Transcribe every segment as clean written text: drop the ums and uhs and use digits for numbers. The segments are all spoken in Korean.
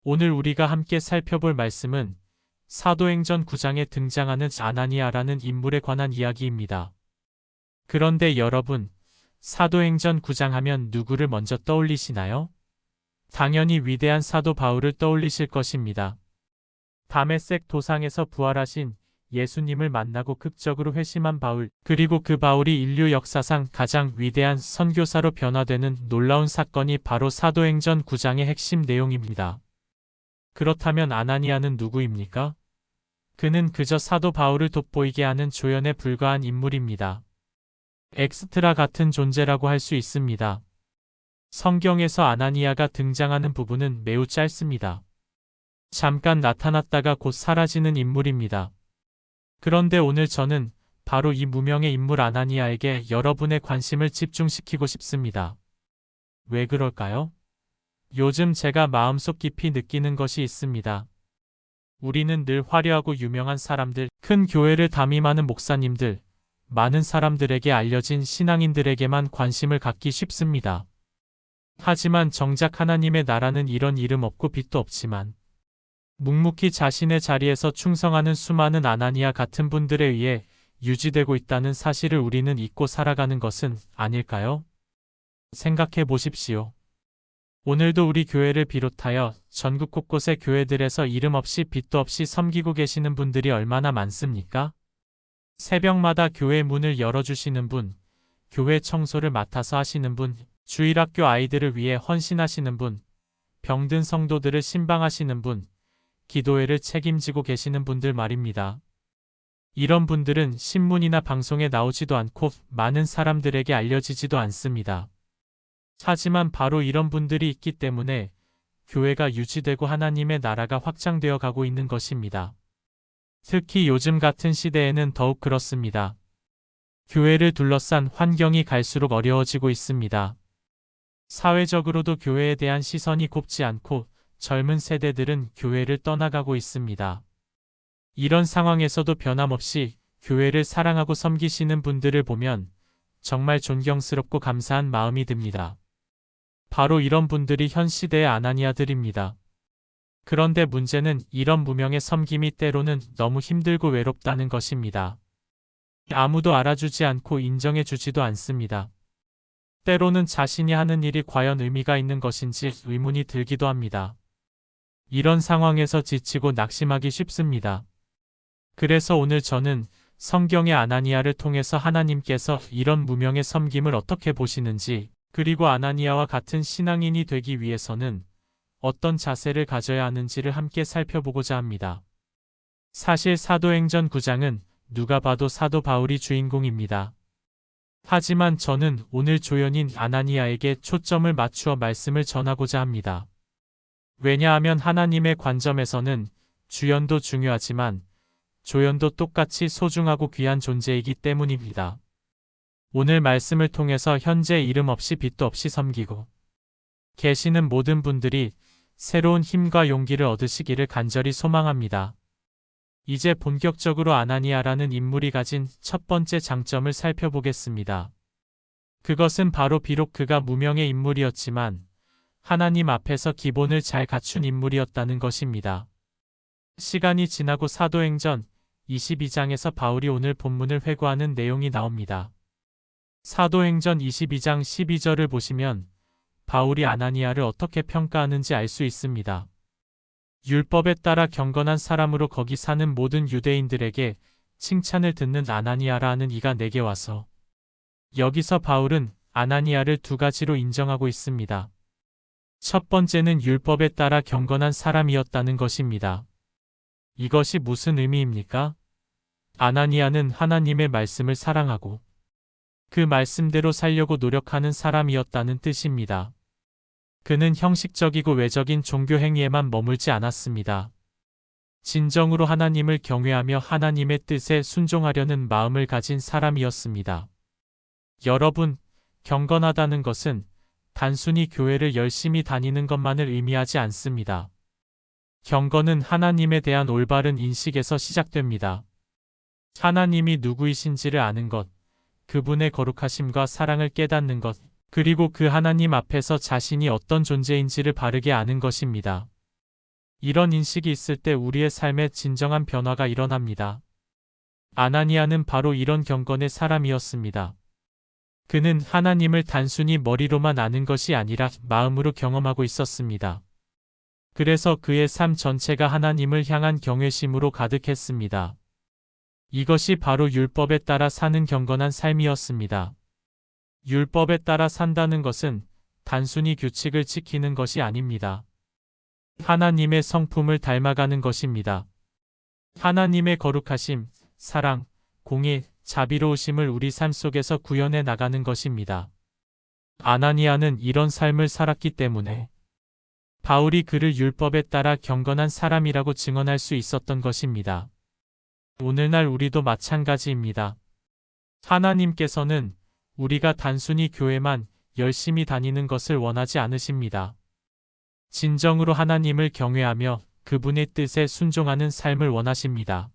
오늘 우리가 함께 살펴볼 말씀은 사도행전 9장에 등장하는 아나니아라는 인물에 관한 이야기입니다. 그런데 여러분, 사도행전 9장 하면 누구를 먼저 떠올리시나요? 당연히 위대한 사도 바울을 떠올리실 것입니다. 다메섹 도상에서 부활하신 예수님을 만나고 극적으로 회심한 바울, 그리고 그 바울이 인류 역사상 가장 위대한 선교사로 변화되는 놀라운 사건이 바로 사도행전 9장의 핵심 내용입니다. 그렇다면 아나니아는 누구입니까? 그는 그저 사도 바울을 돋보이게 하는 조연에 불과한 인물입니다. 엑스트라 같은 존재라고 할 수 있습니다. 성경에서 아나니아가 등장하는 부분은 매우 짧습니다. 잠깐 나타났다가 곧 사라지는 인물입니다. 그런데 오늘 저는 바로 이 무명의 인물 아나니아에게 여러분의 관심을 집중시키고 싶습니다. 왜 그럴까요? 요즘 제가 마음속 깊이 느끼는 것이 있습니다. 우리는 늘 화려하고 유명한 사람들, 큰 교회를 담임하는 목사님들, 많은 사람들에게 알려진 신앙인들에게만 관심을 갖기 쉽습니다. 하지만 정작 하나님의 나라는 이런 이름 없고 빛도 없지만 묵묵히 자신의 자리에서 충성하는 수많은 아나니아 같은 분들에 의해 유지되고 있다는 사실을 우리는 잊고 살아가는 것은 아닐까요? 생각해 보십시오. 오늘도 우리 교회를 비롯하여 전국 곳곳의 교회들에서 이름 없이 빛도 없이 섬기고 계시는 분들이 얼마나 많습니까? 새벽마다 교회 문을 열어주시는 분, 교회 청소를 맡아서 하시는 분, 주일학교 아이들을 위해 헌신하시는 분, 병든 성도들을 신방하시는 분, 기도회를 책임지고 계시는 분들 말입니다. 이런 분들은 신문이나 방송에 나오지도 않고 많은 사람들에게 알려지지도 않습니다. 하지만 바로 이런 분들이 있기 때문에 교회가 유지되고 하나님의 나라가 확장되어 가고 있는 것입니다. 특히 요즘 같은 시대에는 더욱 그렇습니다. 교회를 둘러싼 환경이 갈수록 어려워지고 있습니다. 사회적으로도 교회에 대한 시선이 곱지 않고 젊은 세대들은 교회를 떠나가고 있습니다. 이런 상황에서도 변함없이 교회를 사랑하고 섬기시는 분들을 보면 정말 존경스럽고 감사한 마음이 듭니다. 바로 이런 분들이 현 시대의 아나니아들입니다. 그런데 문제는 이런 무명의 섬김이 때로는 너무 힘들고 외롭다는 것입니다. 아무도 알아주지 않고 인정해주지도 않습니다. 때로는 자신이 하는 일이 과연 의미가 있는 것인지 의문이 들기도 합니다. 이런 상황에서 지치고 낙심하기 쉽습니다. 그래서 오늘 저는 성경의 아나니아를 통해서 하나님께서 이런 무명의 섬김을 어떻게 보시는지, 그리고 아나니아와 같은 신앙인이 되기 위해서는 어떤 자세를 가져야 하는지를 함께 살펴보고자 합니다. 사실 사도행전 9장은 누가 봐도 사도 바울이 주인공입니다. 하지만 저는 오늘 조연인 아나니아에게 초점을 맞추어 말씀을 전하고자 합니다. 왜냐하면 하나님의 관점에서는 주연도 중요하지만 조연도 똑같이 소중하고 귀한 존재이기 때문입니다. 오늘 말씀을 통해서 현재 이름 없이 빛도 없이 섬기고 계시는 모든 분들이 새로운 힘과 용기를 얻으시기를 간절히 소망합니다. 이제 본격적으로 아나니아라는 인물이 가진 첫 번째 장점을 살펴보겠습니다. 그것은 바로 비록 그가 무명의 인물이었지만 하나님 앞에서 기본을 잘 갖춘 인물이었다는 것입니다. 시간이 지나고 사도행전 22장에서 바울이 오늘 본문을 회고하는 내용이 나옵니다. 사도행전 22장 12절을 보시면 바울이 아나니아를 어떻게 평가하는지 알 수 있습니다. 율법에 따라 경건한 사람으로 거기 사는 모든 유대인들에게 칭찬을 듣는 아나니아라 하는 이가 내게 와서. 여기서 바울은 아나니아를 두 가지로 인정하고 있습니다. 첫 번째는 율법에 따라 경건한 사람이었다는 것입니다. 이것이 무슨 의미입니까? 아나니아는 하나님의 말씀을 사랑하고 그 말씀대로 살려고 노력하는 사람이었다는 뜻입니다. 그는 형식적이고 외적인 종교 행위에만 머물지 않았습니다. 진정으로 하나님을 경외하며 하나님의 뜻에 순종하려는 마음을 가진 사람이었습니다. 여러분, 경건하다는 것은 단순히 교회를 열심히 다니는 것만을 의미하지 않습니다. 경건은 하나님에 대한 올바른 인식에서 시작됩니다. 하나님이 누구이신지를 아는 것, 그분의 거룩하심과 사랑을 깨닫는 것, 그리고 그 하나님 앞에서 자신이 어떤 존재인지를 바르게 아는 것입니다. 이런 인식이 있을 때 우리의 삶에 진정한 변화가 일어납니다. 아나니아는 바로 이런 경건의 사람이었습니다. 그는 하나님을 단순히 머리로만 아는 것이 아니라 마음으로 경험하고 있었습니다. 그래서 그의 삶 전체가 하나님을 향한 경외심으로 가득했습니다. 이것이 바로 율법에 따라 사는 경건한 삶이었습니다. 율법에 따라 산다는 것은 단순히 규칙을 지키는 것이 아닙니다. 하나님의 성품을 닮아가는 것입니다. 하나님의 거룩하심, 사랑, 공의, 자비로우심을 우리 삶 속에서 구현해 나가는 것입니다. 아나니아는 이런 삶을 살았기 때문에 바울이 그를 율법에 따라 경건한 사람이라고 증언할 수 있었던 것입니다. 오늘날 우리도 마찬가지입니다. 하나님께서는 우리가 단순히 교회만 열심히 다니는 것을 원하지 않으십니다. 진정으로 하나님을 경외하며 그분의 뜻에 순종하는 삶을 원하십니다.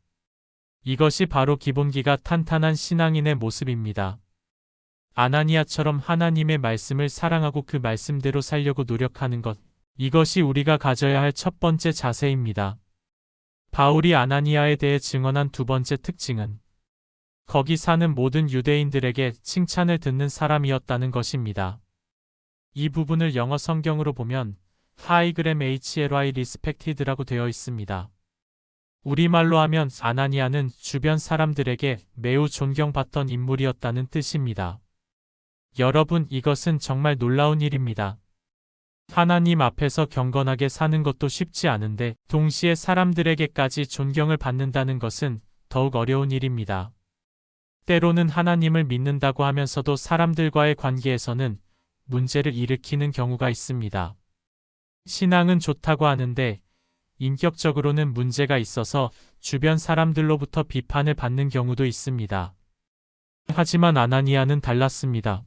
이것이 바로 기본기가 탄탄한 신앙인의 모습입니다. 아나니아처럼 하나님의 말씀을 사랑하고 그 말씀대로 살려고 노력하는 것, 이것이 우리가 가져야 할 첫 번째 자세입니다. 바울이 아나니아에 대해 증언한 두 번째 특징은 거기 사는 모든 유대인들에게 칭찬을 듣는 사람이었다는 것입니다. 이 부분을 영어 성경으로 보면 하이그램 HLY respected라고 되어 있습니다. 우리말로 하면 아나니아는 주변 사람들에게 매우 존경받던 인물이었다는 뜻입니다. 여러분, 이것은 정말 놀라운 일입니다. 하나님 앞에서 경건하게 사는 것도 쉽지 않은데 동시에 사람들에게까지 존경을 받는다는 것은 더욱 어려운 일입니다. 때로는 하나님을 믿는다고 하면서도 사람들과의 관계에서는 문제를 일으키는 경우가 있습니다. 신앙은 좋다고 하는데 인격적으로는 문제가 있어서 주변 사람들로부터 비판을 받는 경우도 있습니다. 하지만 아나니아는 달랐습니다.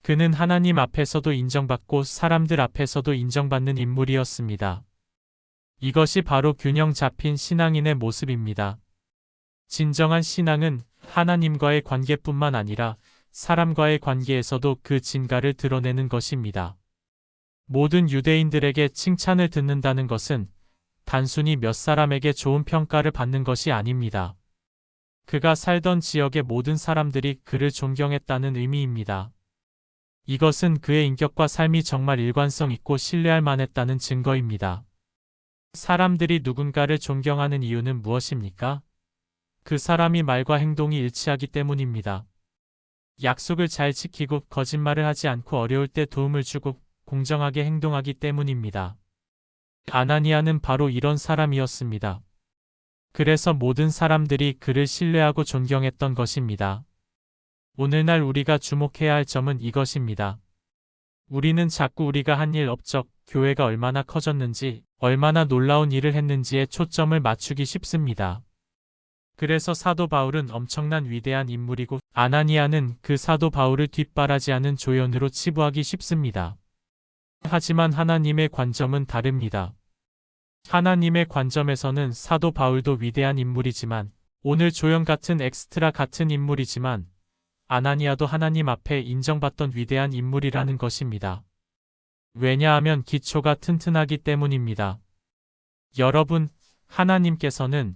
그는 하나님 앞에서도 인정받고 사람들 앞에서도 인정받는 인물이었습니다. 이것이 바로 균형 잡힌 신앙인의 모습입니다. 진정한 신앙은 하나님과의 관계뿐만 아니라 사람과의 관계에서도 그 진가를 드러내는 것입니다. 모든 유대인들에게 칭찬을 듣는다는 것은 단순히 몇 사람에게 좋은 평가를 받는 것이 아닙니다. 그가 살던 지역의 모든 사람들이 그를 존경했다는 의미입니다. 이것은 그의 인격과 삶이 정말 일관성 있고 신뢰할 만했다는 증거입니다. 사람들이 누군가를 존경하는 이유는 무엇입니까? 그 사람이 말과 행동이 일치하기 때문입니다. 약속을 잘 지키고 거짓말을 하지 않고 어려울 때 도움을 주고 공정하게 행동하기 때문입니다. 아나니아는 바로 이런 사람이었습니다. 그래서 모든 사람들이 그를 신뢰하고 존경했던 것입니다. 오늘날 우리가 주목해야 할 점은 이것입니다. 우리는 자꾸 우리가 한 일 업적, 교회가 얼마나 커졌는지, 얼마나 놀라운 일을 했는지에 초점을 맞추기 쉽습니다. 그래서 사도 바울은 엄청난 위대한 인물이고 아나니아는 그 사도 바울을 뒷바라지하는 조연으로 치부하기 쉽습니다. 하지만 하나님의 관점은 다릅니다. 하나님의 관점에서는 사도 바울도 위대한 인물이지만 오늘 조연 같은 엑스트라 같은 인물이지만 아나니아도 하나님 앞에 인정받던 위대한 인물이라는 것입니다. 왜냐하면 기초가 튼튼하기 때문입니다. 여러분, 하나님께서는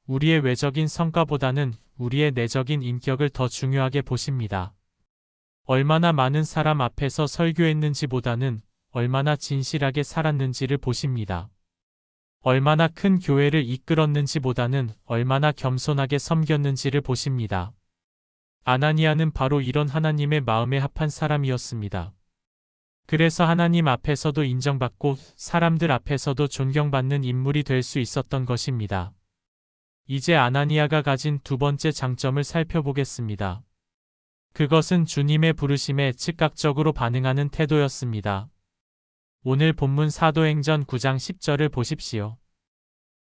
우리의 외적인 성과보다는 우리의 내적인 인격을 더 중요하게 보십니다. 얼마나 많은 사람 앞에서 설교했는지보다는 얼마나 진실하게 살았는지를 보십니다. 얼마나 큰 교회를 이끌었는지보다는 얼마나 겸손하게 섬겼는지를 보십니다. 아나니아는 바로 이런 하나님의 마음에 합한 사람이었습니다. 그래서 하나님 앞에서도 인정받고 사람들 앞에서도 존경받는 인물이 될 수 있었던 것입니다. 이제 아나니아가 가진 두 번째 장점을 살펴보겠습니다. 그것은 주님의 부르심에 즉각적으로 반응하는 태도였습니다. 오늘 본문 사도행전 9장 10절을 보십시오.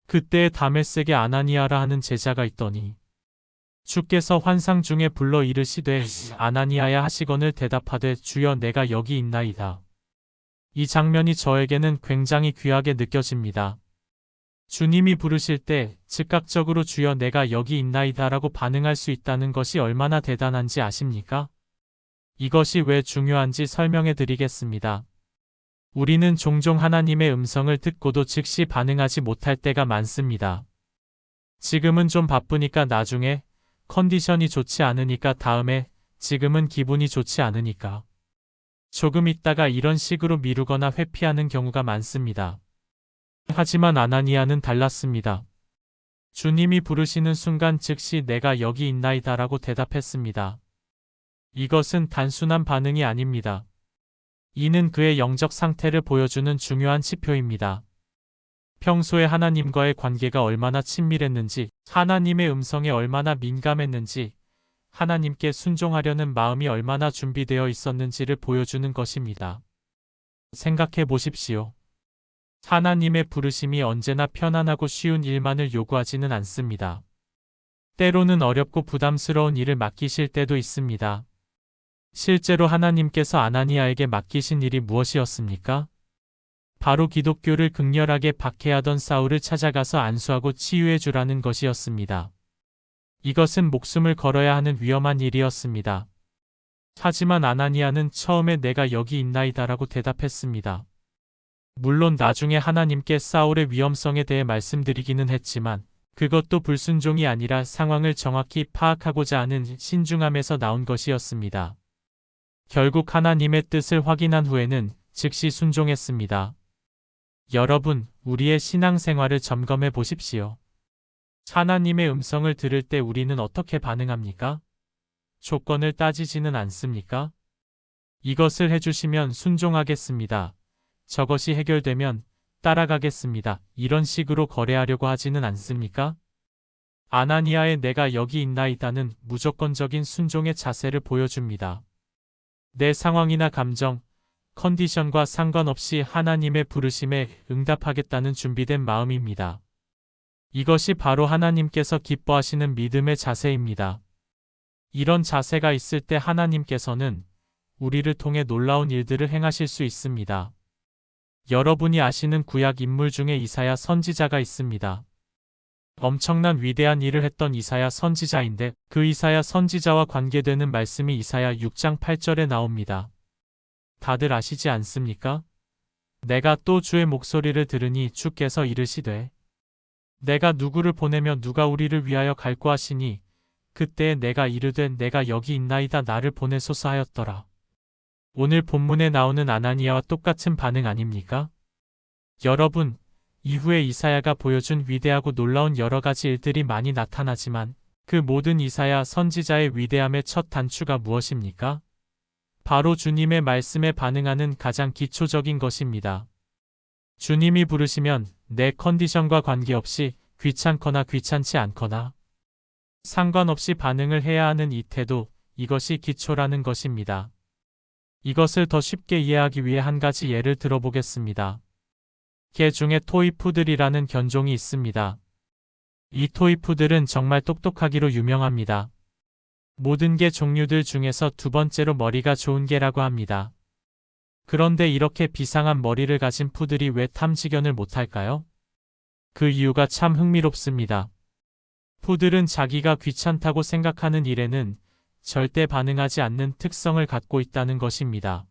그때 다메섹에 아나니아라 하는 제자가 있더니 주께서 환상 중에 불러 이르시되 아나니아야 하시거늘 대답하되 주여 내가 여기 있나이다. 이 장면이 저에게는 굉장히 귀하게 느껴집니다. 주님이 부르실 때 즉각적으로 주여 내가 여기 있나이다 라고 반응할 수 있다는 것이 얼마나 대단한지 아십니까? 이것이 왜 중요한지 설명해 드리겠습니다. 우리는 종종 하나님의 음성을 듣고도 즉시 반응하지 못할 때가 많습니다. 지금은 좀 바쁘니까 나중에, 컨디션이 좋지 않으니까 다음에, 지금은 기분이 좋지 않으니까. 조금 있다가 이런 식으로 미루거나 회피하는 경우가 많습니다. 하지만 아나니아는 달랐습니다. 주님이 부르시는 순간 즉시 내가 여기 있나이다라고 대답했습니다. 이것은 단순한 반응이 아닙니다. 이는 그의 영적 상태를 보여주는 중요한 지표입니다. 평소에 하나님과의 관계가 얼마나 친밀했는지, 하나님의 음성에 얼마나 민감했는지, 하나님께 순종하려는 마음이 얼마나 준비되어 있었는지를 보여주는 것입니다. 생각해 보십시오. 하나님의 부르심이 언제나 편안하고 쉬운 일만을 요구하지는 않습니다. 때로는 어렵고 부담스러운 일을 맡기실 때도 있습니다. 실제로 하나님께서 아나니아에게 맡기신 일이 무엇이었습니까? 바로 기독교를 극렬하게 박해하던 사울을 찾아가서 안수하고 치유해 주라는 것이었습니다. 이것은 목숨을 걸어야 하는 위험한 일이었습니다. 하지만 아나니아는 처음에 내가 여기 있나이다라고 대답했습니다. 물론 나중에 하나님께 사울의 위험성에 대해 말씀드리기는 했지만 그것도 불순종이 아니라 상황을 정확히 파악하고자 하는 신중함에서 나온 것이었습니다. 결국 하나님의 뜻을 확인한 후에는 즉시 순종했습니다. 여러분, 우리의 신앙생활을 점검해 보십시오. 하나님의 음성을 들을 때 우리는 어떻게 반응합니까? 조건을 따지지는 않습니까? 이것을 해주시면 순종하겠습니다. 저것이 해결되면 따라가겠습니다. 이런 식으로 거래하려고 하지는 않습니까? 아나니아의 내가 여기 있나이다는 무조건적인 순종의 자세를 보여줍니다. 내 상황이나 감정, 컨디션과 상관없이 하나님의 부르심에 응답하겠다는 준비된 마음입니다. 이것이 바로 하나님께서 기뻐하시는 믿음의 자세입니다. 이런 자세가 있을 때 하나님께서는 우리를 통해 놀라운 일들을 행하실 수 있습니다. 여러분이 아시는 구약 인물 중에 이사야 선지자가 있습니다. 엄청난 위대한 일을 했던 이사야 선지자인데 그 이사야 선지자와 관계되는 말씀이 이사야 6장 8절에 나옵니다. 다들 아시지 않습니까? 내가 또 주의 목소리를 들으니 주께서 이르시되 내가 누구를 보내며 누가 우리를 위하여 갈고 하시니 그때에 내가 이르되 내가 여기 있나이다 나를 보내소서 하였더라. 오늘 본문에 나오는 아나니아와 똑같은 반응 아닙니까? 여러분, 이후에 이사야가 보여준 위대하고 놀라운 여러 가지 일들이 많이 나타나지만 그 모든 이사야 선지자의 위대함의 첫 단추가 무엇입니까? 바로 주님의 말씀에 반응하는 가장 기초적인 것입니다. 주님이 부르시면 내 컨디션과 관계없이 귀찮거나 귀찮지 않거나 상관없이 반응을 해야 하는 이 태도, 이것이 기초라는 것입니다. 이것을 더 쉽게 이해하기 위해 한 가지 예를 들어보겠습니다. 개 중에 토이푸들이라는 견종이 있습니다. 이 토이푸들은 정말 똑똑하기로 유명합니다. 모든 개 종류들 중에서 두 번째로 머리가 좋은 개라고 합니다. 그런데 이렇게 비상한 머리를 가진 푸들이 왜 탐지견을 못할까요? 그 이유가 참 흥미롭습니다. 푸들은 자기가 귀찮다고 생각하는 일에는 절대 반응하지 않는 특성을 갖고 있다는 것입니다.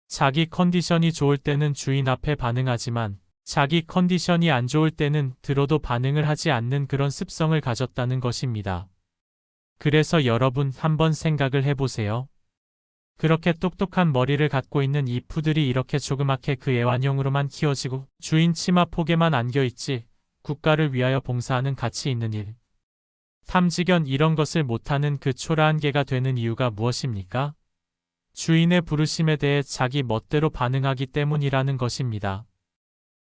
자기 컨디션이 좋을 때는 주인 앞에 반응하지만 자기 컨디션이 안 좋을 때는 들어도 반응을 하지 않는 그런 습성을 가졌다는 것입니다. 그래서 여러분 한번 생각을 해보세요. 그렇게 똑똑한 머리를 갖고 있는 이 푸들이 이렇게 조그맣게 그 애완용으로만 키워지고 주인 치마 폭에만 안겨있지 국가를 위하여 봉사하는 가치 있는 일. 탐지견 이런 것을 못하는 그 초라한 개가 되는 이유가 무엇입니까? 주인의 부르심에 대해 자기 멋대로 반응하기 때문이라는 것입니다.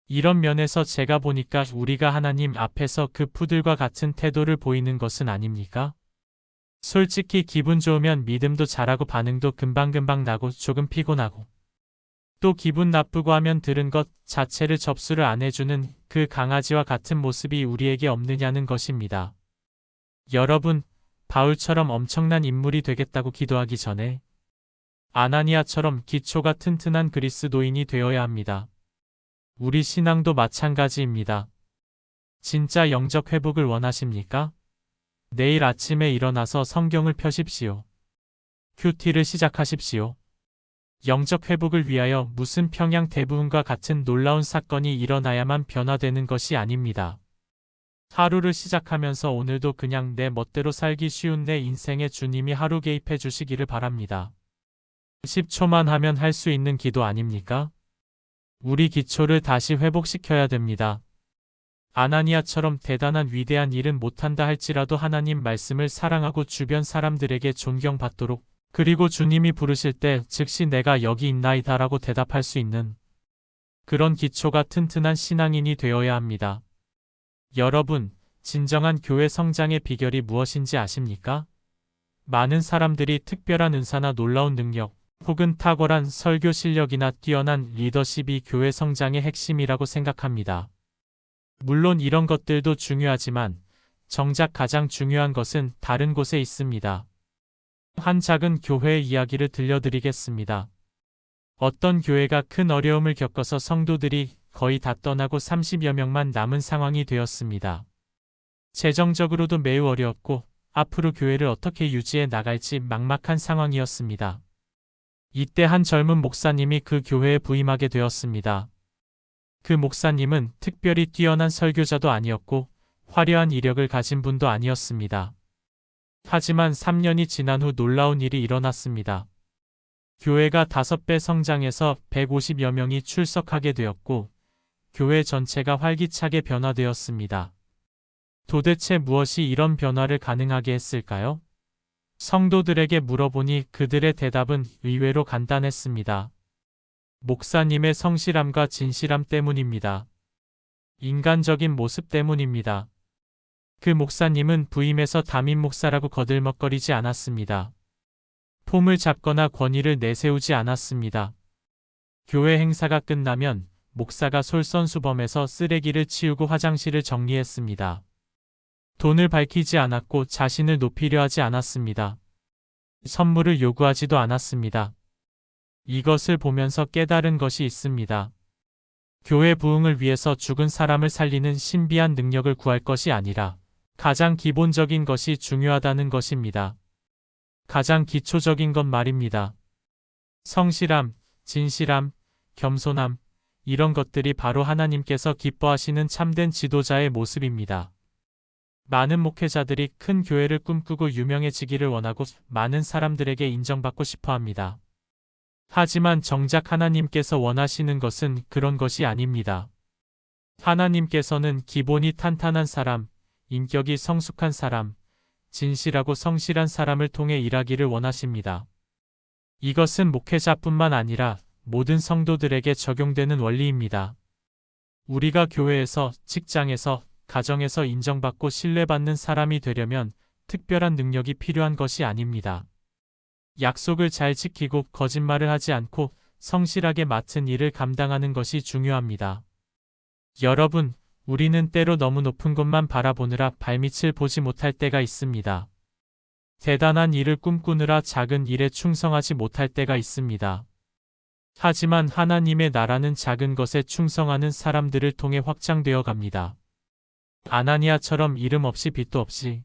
이런 면에서 제가 보니까 우리가 하나님 앞에서 그 푸들과 같은 태도를 보이는 것은 아닙니까? 솔직히 기분 좋으면 믿음도 잘하고 반응도 금방금방 나고 조금 피곤하고 또 기분 나쁘고 하면 들은 것 자체를 접수를 안 해주는 그 강아지와 같은 모습이 우리에게 없느냐는 것입니다. 여러분, 바울처럼 엄청난 인물이 되겠다고 기도하기 전에 아나니아처럼 기초가 튼튼한 그리스도인이 되어야 합니다. 우리 신앙도 마찬가지입니다. 진짜 영적 회복을 원하십니까? 내일 아침에 일어나서 성경을 펴십시오. 큐티를 시작하십시오. 영적 회복을 위하여 무슨 평양 대부흥과 같은 놀라운 사건이 일어나야만 변화되는 것이 아닙니다. 하루를 시작하면서 오늘도 그냥 내 멋대로 살기 쉬운 내 인생에 주님이 하루 개입해 주시기를 바랍니다. 10초만 하면 할 수 있는 기도 아닙니까? 우리 기초를 다시 회복시켜야 됩니다. 아나니아처럼 대단한 위대한 일은 못한다 할지라도 하나님 말씀을 사랑하고 주변 사람들에게 존경받도록, 그리고 주님이 부르실 때 즉시 내가 여기 있나이다 라고 대답할 수 있는 그런 기초가 튼튼한 신앙인이 되어야 합니다. 여러분, 진정한 교회 성장의 비결이 무엇인지 아십니까? 많은 사람들이 특별한 은사나 놀라운 능력, 혹은 탁월한 설교 실력이나 뛰어난 리더십이 교회 성장의 핵심이라고 생각합니다. 물론 이런 것들도 중요하지만 정작 가장 중요한 것은 다른 곳에 있습니다. 한 작은 교회의 이야기를 들려드리겠습니다. 어떤 교회가 큰 어려움을 겪어서 성도들이 거의 다 떠나고 30여 명만 남은 상황이 되었습니다. 재정적으로도 매우 어려웠고 앞으로 교회를 어떻게 유지해 나갈지 막막한 상황이었습니다. 이때 한 젊은 목사님이 그 교회에 부임하게 되었습니다. 그 목사님은 특별히 뛰어난 설교자도 아니었고 화려한 이력을 가진 분도 아니었습니다. 하지만 3년이 지난 후 놀라운 일이 일어났습니다. 교회가 5배 성장해서 150여 명이 출석하게 되었고 교회 전체가 활기차게 변화되었습니다. 도대체 무엇이 이런 변화를 가능하게 했을까요? 성도들에게 물어보니 그들의 대답은 의외로 간단했습니다. 목사님의 성실함과 진실함 때문입니다. 인간적인 모습 때문입니다. 그 목사님은 부임해서 담임 목사라고 거들먹거리지 않았습니다. 폼을 잡거나 권위를 내세우지 않았습니다. 교회 행사가 끝나면 목사가 솔선수범해서 쓰레기를 치우고 화장실을 정리했습니다. 돈을 밝히지 않았고 자신을 높이려 하지 않았습니다. 선물을 요구하지도 않았습니다. 이것을 보면서 깨달은 것이 있습니다. 교회 부흥을 위해서 죽은 사람을 살리는 신비한 능력을 구할 것이 아니라 가장 기본적인 것이 중요하다는 것입니다. 가장 기초적인 것 말입니다. 성실함, 진실함, 겸손함, 이런 것들이 바로 하나님께서 기뻐하시는 참된 지도자의 모습입니다. 많은 목회자들이 큰 교회를 꿈꾸고 유명해지기를 원하고 많은 사람들에게 인정받고 싶어 합니다. 하지만 정작 하나님께서 원하시는 것은 그런 것이 아닙니다. 하나님께서는 기본이 탄탄한 사람, 인격이 성숙한 사람, 진실하고 성실한 사람을 통해 일하기를 원하십니다. 이것은 목회자뿐만 아니라 모든 성도들에게 적용되는 원리입니다. 우리가 교회에서, 직장에서, 가정에서 인정받고 신뢰받는 사람이 되려면 특별한 능력이 필요한 것이 아닙니다. 약속을 잘 지키고 거짓말을 하지 않고 성실하게 맡은 일을 감당하는 것이 중요합니다. 여러분, 우리는 때로 너무 높은 곳만 바라보느라 발밑을 보지 못할 때가 있습니다. 대단한 일을 꿈꾸느라 작은 일에 충성하지 못할 때가 있습니다. 하지만 하나님의 나라는 작은 것에 충성하는 사람들을 통해 확장되어 갑니다. 아나니아처럼 이름 없이 빚도 없이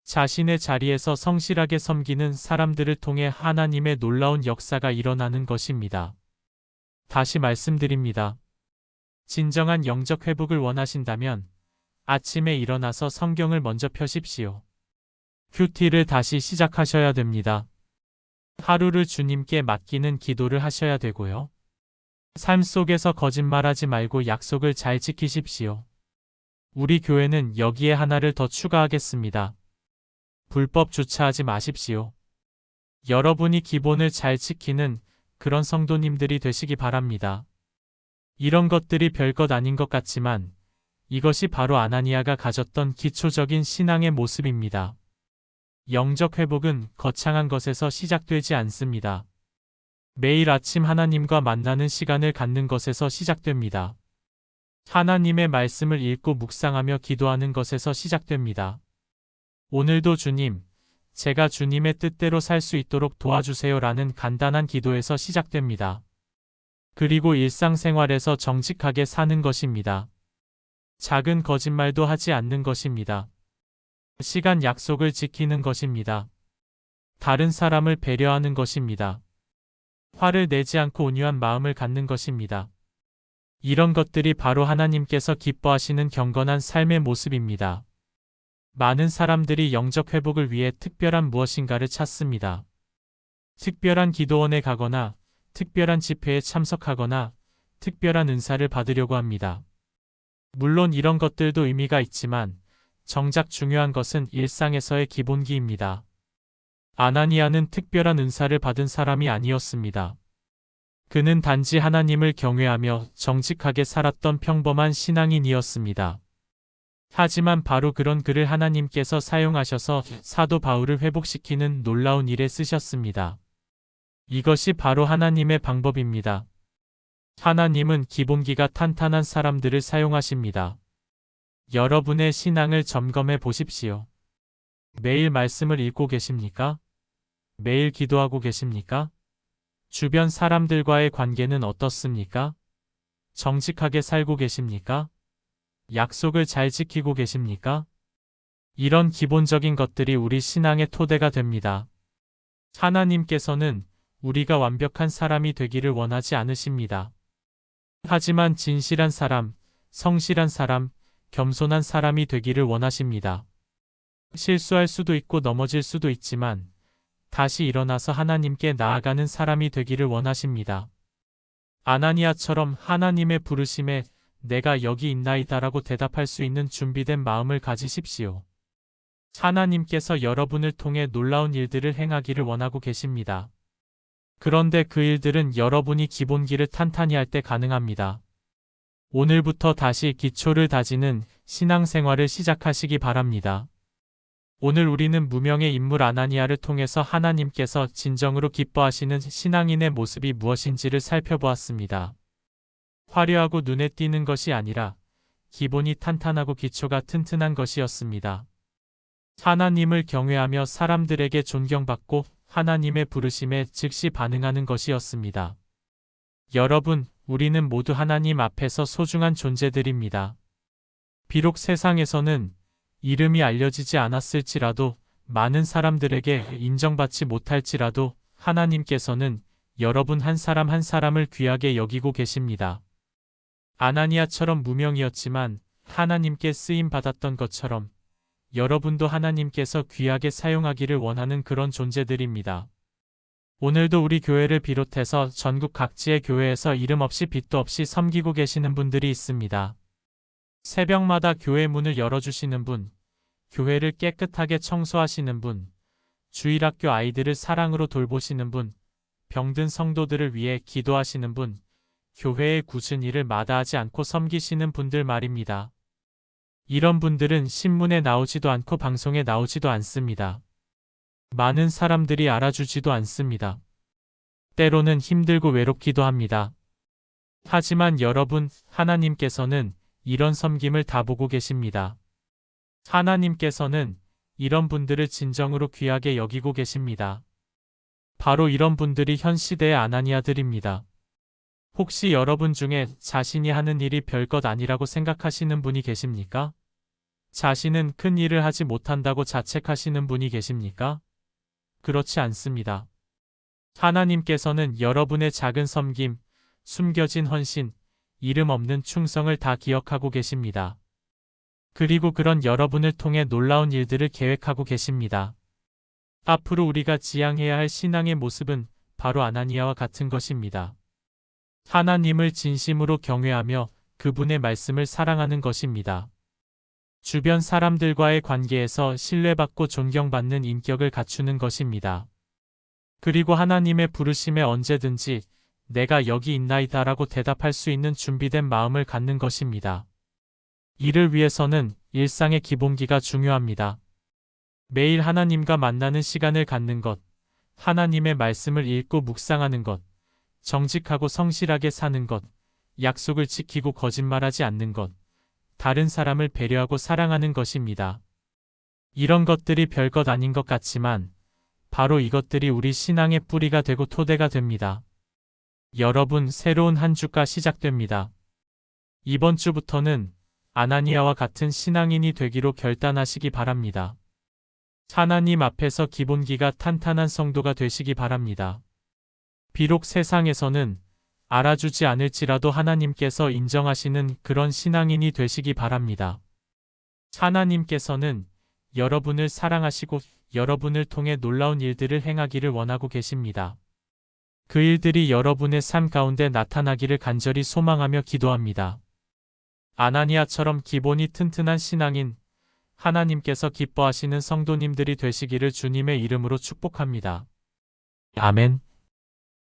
자신의 자리에서 성실하게 섬기는 사람들을 통해 하나님의 놀라운 역사가 일어나는 것입니다. 다시 말씀드립니다. 진정한 영적 회복을 원하신다면 아침에 일어나서 성경을 먼저 펴십시오. 큐티를 다시 시작하셔야 됩니다. 하루를 주님께 맡기는 기도를 하셔야 되고요. 삶 속에서 거짓말하지 말고 약속을 잘 지키십시오. 우리 교회는 여기에 하나를 더 추가하겠습니다. 불법 주차하지 마십시오. 여러분이 기본을 잘 지키는 그런 성도님들이 되시기 바랍니다. 이런 것들이 별것 아닌 것 같지만 이것이 바로 아나니아가 가졌던 기초적인 신앙의 모습입니다. 영적 회복은 거창한 것에서 시작되지 않습니다. 매일 아침 하나님과 만나는 시간을 갖는 것에서 시작됩니다. 하나님의 말씀을 읽고 묵상하며 기도하는 것에서 시작됩니다. 오늘도 주님, 제가 주님의 뜻대로 살 수 있도록 도와주세요라는 간단한 기도에서 시작됩니다. 그리고 일상생활에서 정직하게 사는 것입니다. 작은 거짓말도 하지 않는 것입니다. 시간 약속을 지키는 것입니다. 다른 사람을 배려하는 것입니다. 화를 내지 않고 온유한 마음을 갖는 것입니다. 이런 것들이 바로 하나님께서 기뻐하시는 경건한 삶의 모습입니다. 많은 사람들이 영적 회복을 위해 특별한 무엇인가를 찾습니다. 특별한 기도원에 가거나 특별한 집회에 참석하거나 특별한 은사를 받으려고 합니다. 물론 이런 것들도 의미가 있지만 정작 중요한 것은 일상에서의 기본기입니다. 아나니아는 특별한 은사를 받은 사람이 아니었습니다. 그는 단지 하나님을 경외하며 정직하게 살았던 평범한 신앙인이었습니다. 하지만 바로 그런 그를 하나님께서 사용하셔서 사도 바울을 회복시키는 놀라운 일에 쓰셨습니다. 이것이 바로 하나님의 방법입니다. 하나님은 기본기가 탄탄한 사람들을 사용하십니다. 여러분의 신앙을 점검해 보십시오. 매일 말씀을 읽고 계십니까? 매일 기도하고 계십니까? 주변 사람들과의 관계는 어떻습니까? 정직하게 살고 계십니까? 약속을 잘 지키고 계십니까? 이런 기본적인 것들이 우리 신앙의 토대가 됩니다. 하나님께서는 우리가 완벽한 사람이 되기를 원하지 않으십니다. 하지만 진실한 사람, 성실한 사람, 겸손한 사람이 되기를 원하십니다. 실수할 수도 있고 넘어질 수도 있지만 다시 일어나서 하나님께 나아가는 사람이 되기를 원하십니다. 아나니아처럼 하나님의 부르심에 내가 여기 있나이다라고 대답할 수 있는 준비된 마음을 가지십시오. 하나님께서 여러분을 통해 놀라운 일들을 행하기를 원하고 계십니다. 그런데 그 일들은 여러분이 기본기를 탄탄히 할 때 가능합니다. 오늘부터 다시 기초를 다지는 신앙생활을 시작하시기 바랍니다. 오늘 우리는 무명의 인물 아나니아를 통해서 하나님께서 진정으로 기뻐하시는 신앙인의 모습이 무엇인지를 살펴보았습니다. 화려하고 눈에 띄는 것이 아니라 기본이 탄탄하고 기초가 튼튼한 것이었습니다. 하나님을 경외하며 사람들에게 존경받고 하나님의 부르심에 즉시 반응하는 것이었습니다. 여러분, 우리는 모두 하나님 앞에서 소중한 존재들입니다. 비록 세상에서는 이름이 알려지지 않았을지라도 많은 사람들에게 인정받지 못할지라도 하나님께서는 여러분 한 사람 한 사람을 귀하게 여기고 계십니다. 아나니아처럼 무명이었지만 하나님께 쓰임 받았던 것처럼 여러분도 하나님께서 귀하게 사용하기를 원하는 그런 존재들입니다. 오늘도 우리 교회를 비롯해서 전국 각지의 교회에서 이름 없이 빚도 없이 섬기고 계시는 분들이 있습니다. 새벽마다 교회 문을 열어주시는 분, 교회를 깨끗하게 청소하시는 분, 주일학교 아이들을 사랑으로 돌보시는 분, 병든 성도들을 위해 기도하시는 분, 교회의 굳은 일을 마다하지 않고 섬기시는 분들 말입니다. 이런 분들은 신문에 나오지도 않고 방송에 나오지도 않습니다. 많은 사람들이 알아주지도 않습니다. 때로는 힘들고 외롭기도 합니다. 하지만 여러분, 하나님께서는 이런 섬김을 다 보고 계십니다. 하나님께서는 이런 분들을 진정으로 귀하게 여기고 계십니다. 바로 이런 분들이 현 시대의 아나니아들입니다. 혹시 여러분 중에 자신이 하는 일이 별것 아니라고 생각하시는 분이 계십니까? 자신은 큰 일을 하지 못한다고 자책하시는 분이 계십니까? 그렇지 않습니다. 하나님께서는 여러분의 작은 섬김, 숨겨진 헌신, 이름 없는 충성을 다 기억하고 계십니다. 그리고 그런 여러분을 통해 놀라운 일들을 계획하고 계십니다. 앞으로 우리가 지향해야 할 신앙의 모습은 바로 아나니아와 같은 것입니다. 하나님을 진심으로 경외하며 그분의 말씀을 사랑하는 것입니다. 주변 사람들과의 관계에서 신뢰받고 존경받는 인격을 갖추는 것입니다. 그리고 하나님의 부르심에 언제든지 내가 여기 있나이다라고 대답할 수 있는 준비된 마음을 갖는 것입니다. 이를 위해서는 일상의 기본기가 중요합니다. 매일 하나님과 만나는 시간을 갖는 것, 하나님의 말씀을 읽고 묵상하는 것, 정직하고 성실하게 사는 것, 약속을 지키고 거짓말하지 않는 것, 다른 사람을 배려하고 사랑하는 것입니다. 이런 것들이 별것 아닌 것 같지만 바로 이것들이 우리 신앙의 뿌리가 되고 토대가 됩니다. 여러분, 새로운 한 주가 시작됩니다. 이번 주부터는 아나니아와 같은 신앙인이 되기로 결단하시기 바랍니다. 하나님 앞에서 기본기가 탄탄한 성도가 되시기 바랍니다. 비록 세상에서는 알아주지 않을지라도 하나님께서 인정하시는 그런 신앙인이 되시기 바랍니다. 하나님께서는 여러분을 사랑하시고 여러분을 통해 놀라운 일들을 행하기를 원하고 계십니다. 그 일들이 여러분의 삶 가운데 나타나기를 간절히 소망하며 기도합니다. 아나니아처럼 기본이 튼튼한 신앙인, 하나님께서 기뻐하시는 성도님들이 되시기를 주님의 이름으로 축복합니다. 아멘.